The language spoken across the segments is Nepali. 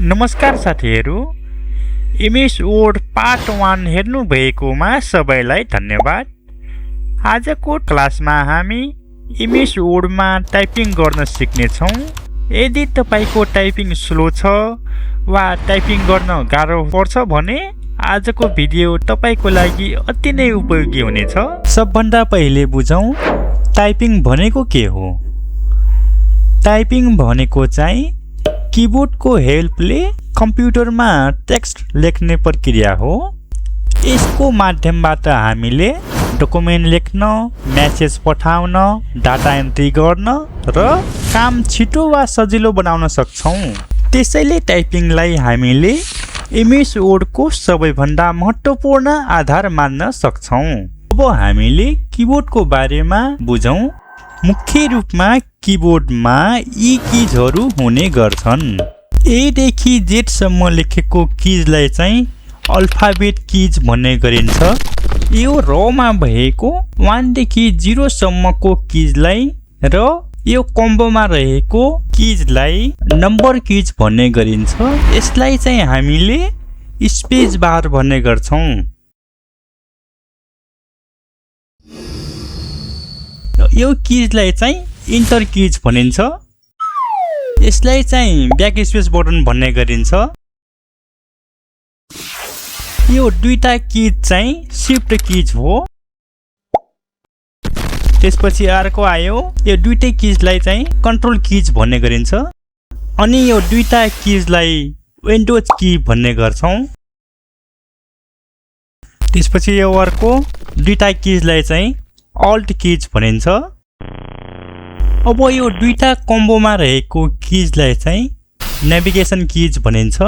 नमस्कार साथीहरू, एमएस वर्ड पार्ट 1 हेर्नु भएकोमा सबैलाई धन्यवाद। आजको क्लासमा हामी एमएस वर्डमा टाइपिङ गर्न सिक्नेछौँ। यदि तपाईको टाइपिङ स्लो छ वा टाइपिङ गर्न गाह्रो पर्छ भने आजको भिडियो तपाईको लागि अति नै उपयोगी हुनेछ। सबभन्दा पहिले बुझौँ टाइपिङ भनेको के हो। टाइपिङ भनेको चाहिँ कीबोर्डको हेल्पले कम्प्युटरमा टेक्स्ट लेख्ने प्रक्रिया हो। यसको माध्यमबाट हामीले डकुमेन्ट लेख्न, मेसेज पठाउन, डाटा एन्ट्री गर्न र काम छिटो वा सजिलो बनाउन सक्छौँ। त्यसैले टाइपिङलाई हामीले एमएस वर्डको सबैभन्दा महत्त्वपूर्ण आधार मान्न सक्छौँ। अब हामीले कीबोर्डको बारेमा बुझौँ। मुख्य रूपमा कीबोर्डमा यी किजहरू हुने गर्छन्। ए देखि जेड सम्म लेखेको किजलाई चाहिँ अल्फाबेट किज भन्ने गरिन्छ। यो रोमा भएको 1 देखि 0 सम्मको किजलाई र यो कम्बोमा रहेको किजलाई नम्बर किज भन्ने गरिन्छ। यसलाई चाहिँ हामीले स्पेस बार भन्ने गर्छौँ। यो किजलाई चाहिँ इन्टर किज भनिन्छ। यसलाई चाहिँ ब्याक स्पेस बटन भन्ने गरिन्छ। यो दुईटा किज चाहिँ शिफ्ट किज हो। त्यसपछि अर्को आयो, यो दुईटै किजलाई चाहिँ कन्ट्रोल किज भन्ने गरिन्छ। अनि यो दुईटा किजलाई विन्डोज की भन्ने गर्छौँ। त्यसपछि यो अर्को दुईटा किजलाई चाहिँ अल्ट किज भनिन्छ। अब यो दुईटा कम्बोमा रहेको किजलाई चाहिँ नेभिगेसन किज भनिन्छ।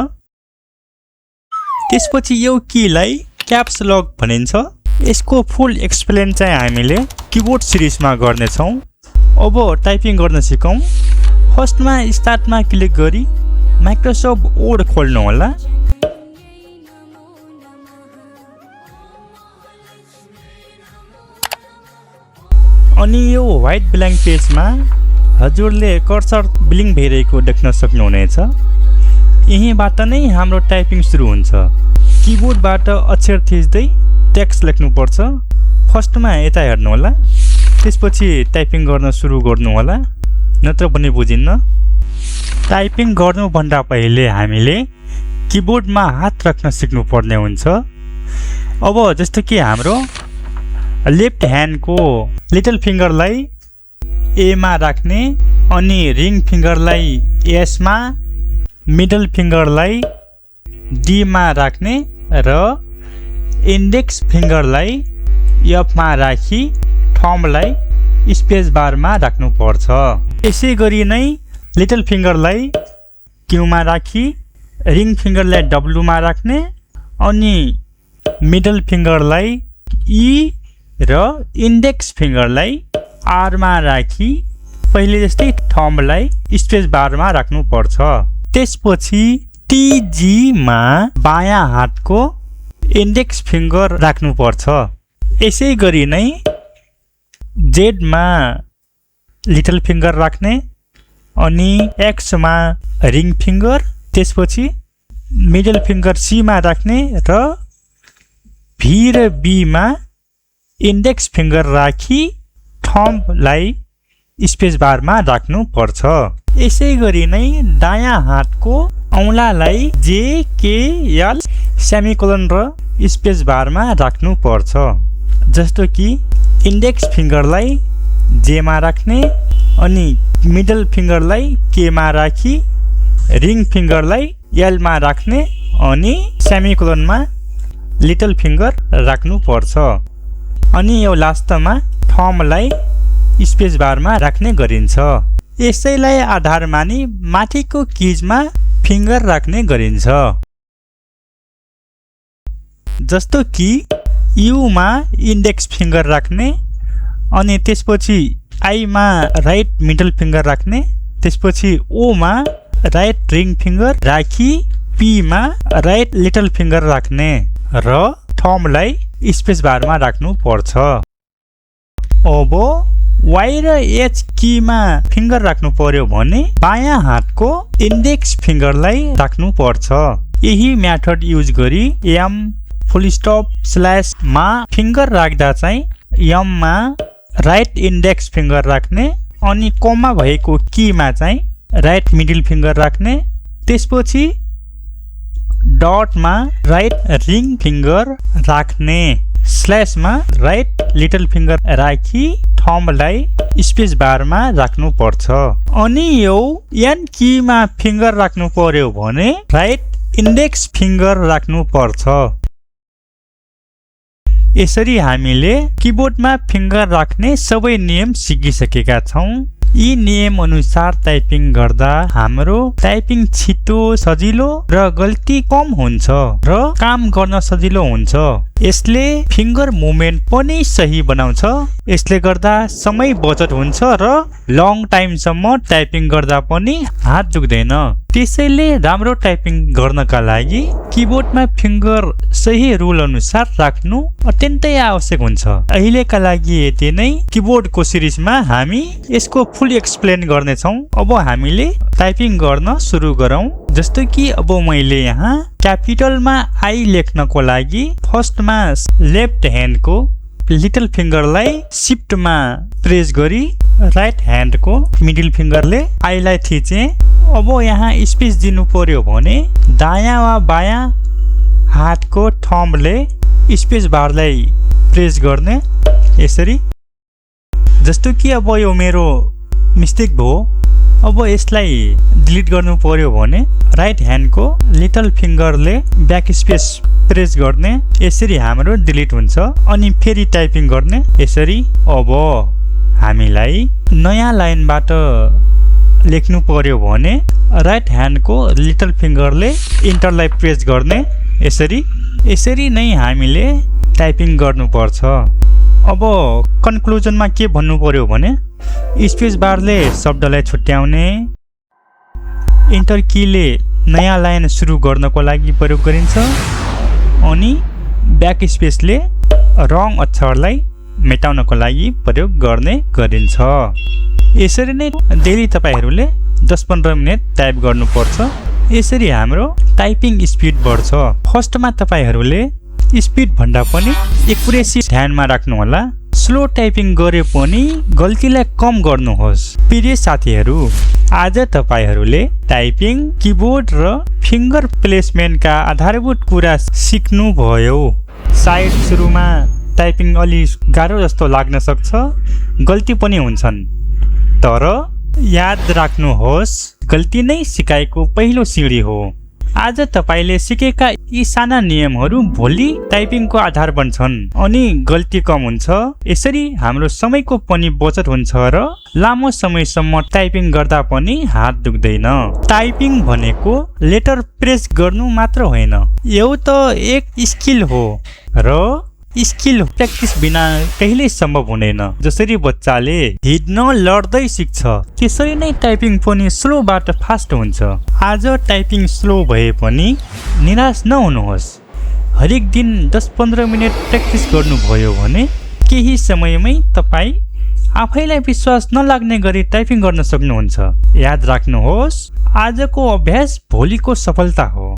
त्यसपछि यो कीलाई क्याप्स लक भनिन्छ। यसको फुल एक्सप्लेन चाहिँ हामीले कीबोर्ड सिरिजमा गर्नेछौँ। अब टाइपिङ गर्न सिकौँ। फर्स्टमा स्टार्टमा क्लिक गरी माइक्रोसफ्ट वर्ड खोल्नु होला। अनि यो व्हाइट ब्ल्याङ्क पेजमा हजुरले कर्सर ब्लिङ भइरहेको देख्न सक्नुहुनेछ। यहीँबाट नै हाम्रो टाइपिङ सुरु हुन्छ। कीबोर्डबाट अक्षर थिच्दै टेक्स्ट लेख्नुपर्छ। फर्स्टमा यता हेर्नु होला, त्यसपछि टाइपिङ गर्न सुरु गर्नु होला, नत्र पनि बुझिन्न। टाइपिङ गर्नुभन्दा पहिले हामीले कीबोर्डमा हात राख्न सिक्नुपर्ने हुन्छ। अब जस्तो कि हाम्रो लेफ्ट ह्यान्डको लिटल फिङ्गरलाई एमा राख्ने, अनि रिङ फिङ्गरलाई एसमा, मिडल फिङ्गरलाई डीमा राख्ने र इन्डेक्स फिङ्गरलाई एफमा राखी थम्बलाई स्पेस बारमा राख्नुपर्छ। यसै गरी नै लिटल फिङ्गरलाई क्यूमा राखी, रिङ फिङ्गरलाई डब्लुमा राख्ने, अनि मिडल फिङ्गरलाई ई र इन्डेक्स फिङ्गरलाई आरमा राखी पहिले जस्तै थम्बलाई स्पेस बारमा राख्नुपर्छ। त्यसपछि टिजीमा बायाँ हातको इन्डेक्स फिङ्गर राख्नुपर्छ। यसै गरी नै जेडमा लिटल फिङ्गर राख्ने, अनि एक्समा रिङ फिङ्गर, त्यसपछि मिडल फिङ्गर सीमा राख्ने र भी र बीमा इन्डेक्स फिङ्गर राखी थम्बलाई स्पेस बारमा राख्नु पर्छ। यसै गरी नै दायाँ हातको औँलालाई जेकेएल सेमिकोलन र स्पेस बारमा राख्नु पर्छ। जस्तो कि इन्डेक्स फिङ्गरलाई जेमा राख्ने, अनि मिडल फिङ्गरलाई केमा राखी, रिङ फिङ्गरलाई एलमा राख्ने, अनि सेमिकोलनमा लिटल फिङ्गर राख्नु पर्छ। अनि यो लास्टमा थम्बलाई स्पेस बारमा राख्ने गरिन्छ। यसैलाई आधार मानि माथिको किजमा फिङ्गर राख्ने गरिन्छ। जस्तो कि युमा इन्डेक्स फिङ्गर राख्ने, अनि त्यसपछि आईमा राइट मिडल फिङ्गर राख्ने, त्यसपछि ओमा राइट रिङ फिङ्गर राखी पीमा राइट लिटल फिङ्गर राख्ने र थम्बलाई स्पेस बारमा राख्नु पर्छ। अब Y र H कीमा फिङ्गर राख्नु पर्यो भने बायाँ हातको इन्डेक्स फिङ्गरलाई राख्नु पर्छ। यही मेथड युज गरी M फुल स्टप स्ल्यास मा फिङ्गर राख्दा चाहिँ M मा राइट इन्डेक्स फिङ्गर राख्ने अनि कोमा भएको कीमा चाहिँ राइट मिडल फिङ्गर राख्ने, त्यसपछि डटमा राइट रिङ फिङ्गर राख्ने, स्ल्यासमा राइट लिटल फिङ्गर राखी थम्बलाई स्पेस बारमा राख्नु पर्छ। अनि यो एन कीमा फिङ्गर राख्नु पर्यो भने राइट इन्डेक्स फिङ्गर राख्नु पर्छ। यसरी हामीले किबोर्डमा फिङ्गर राख्ने सबै नियम सिकिसकेका छौँ। यी नियम अनुसार टाइपिङ गर्दा हाम्रो टाइपिङ छिटो, सजिलो र गल्ती कम हुन्छ र काम गर्न सजिलो हुन्छ। यसले फिङ्गर मुभमेन्ट पनि सही बनाउँछ। यसले गर्दा समय बचत हुन्छ र लङ टाइमसम्म टाइपिङ गर्दा पनि हात दुख्दैन। त्यसैले राम्रो टाइपिङ गर्नका लागि किबोर्डमा फिङ्गर सही रुल अनुसार राख्नु अत्यन्तै आवश्यक हुन्छ। अहिलेका लागि यति नै। किबोर्डको सिरिजमा हामी यसको फुल एक्सप्लेन गर्नेछौँ। अब हामीले टाइपिङ गर्न सुरु गरौँ। जस्तो कि अब मैले यहाँ क्यापिटलमा आई लेख्नको लागि फर्स्टमा लेफ्ट ह्यान्डको लिटल फिङ्गरलाई शिफ्टमा प्रेस गरी राइट ह्यान्डको मिडल फिङ्गरले आईलाई थिचेँ। अब यहाँ स्पेस दिनु पर्यो भने दायाँ वा बायाँ हातको थम्बले स्पेस बारलाई प्रेस गर्ने, यसरी। जस्तो कि अब यो मेरो मिस्टेक भयो। अब यसलाई डिलिट गर्नु पर्यो भने राइट ह्यान्डको लिटल फिङ्गरले ब्याक स्पेस प्रेस गर्ने, यसरी हाम्रो डिलिट हुन्छ। अनि फेरि टाइपिङ गर्ने, यसरी। अब हामीलाई नयाँ लाइनबाट लेख्नु पर्यो भने राइट ह्यान्डको लिटल फिङ्गरले इन्टरलाई प्रेस गर्ने, यसरी। यसरी नै हामीले टाइपिङ गर्नुपर्छ। अब कन्क्लुजनमा के भन्नु पर्यो भने स्पेस बारले शब्दलाई छुट्याउने, इन्टर कीले नयाँ लाइन सुरु गर्नको लागि प्रयोग गरिन्छ, अनि ब्याक स्पेसले रङ अक्षरलाई मेटाउनको लागि प्रयोग गर्ने गरिन्छ। यसरी नै डेली तपाईहरूले 10-15 मिनट टाइप गर्नुपर्छ। यसरी हाम्रो टाइपिङ स्पिड बढ्छ। फर्स्टमा तपाईहरूले स्पिड भन्दा पनि एक्युरेसी ध्यानमा राख्नुहोला। स्लो टाइपिङ गरे पनि गल्तीलाई कम गर्नुहोस्। प्रिय साथीहरू, आज तपाईहरूले टाइपिङ, किबोर्ड र फिङ्गर प्लेसमेन्टका आधारभूत कुरा सिक्नुभयो। सायद सुरुमा टाइपिङ अलि गाह्रो जस्तो लाग्न सक्छ, गल्ती पनि हुन्छन्, तर याद राख्नुहोस्, गल्ती नै सिकाइको पहिलो सिडी हो। आज तपाईले सिकेका यी साना नियमहरू भोलि टाइपिङको आधार बन्छन् अनि गल्ती कम हुन्छ। यसरी हाम्रो समयको पनि बचत हुन्छ र लामो समयसम्म टाइपिङ गर्दा पनि हात दुख्दैन। टाइपिङ भनेको लेटर प्रेस गर्नु मात्र होइन, यो त एक स्किल हो र स्किल प्र्याक्टिस बिना कहिल्यै सम्भव हुँदैन। जसरी बच्चाले हिँड्न लड्दै सिक्छ, त्यसरी नै टाइपिङ पनि स्लोबाट फास्ट हुन्छ। आज टाइपिङ स्लो भए पनि निराश नहुनुहोस्। हरेक दिन 10-15 मिनट प्र्याक्टिस गर्नुभयो भने केही समयमै तपाईँ आफैलाई विश्वास नलाग्ने गरी टाइपिङ गर्न सक्नुहुन्छ। याद राख्नुहोस्, आजको अभ्यास भोलिको सफलता हो।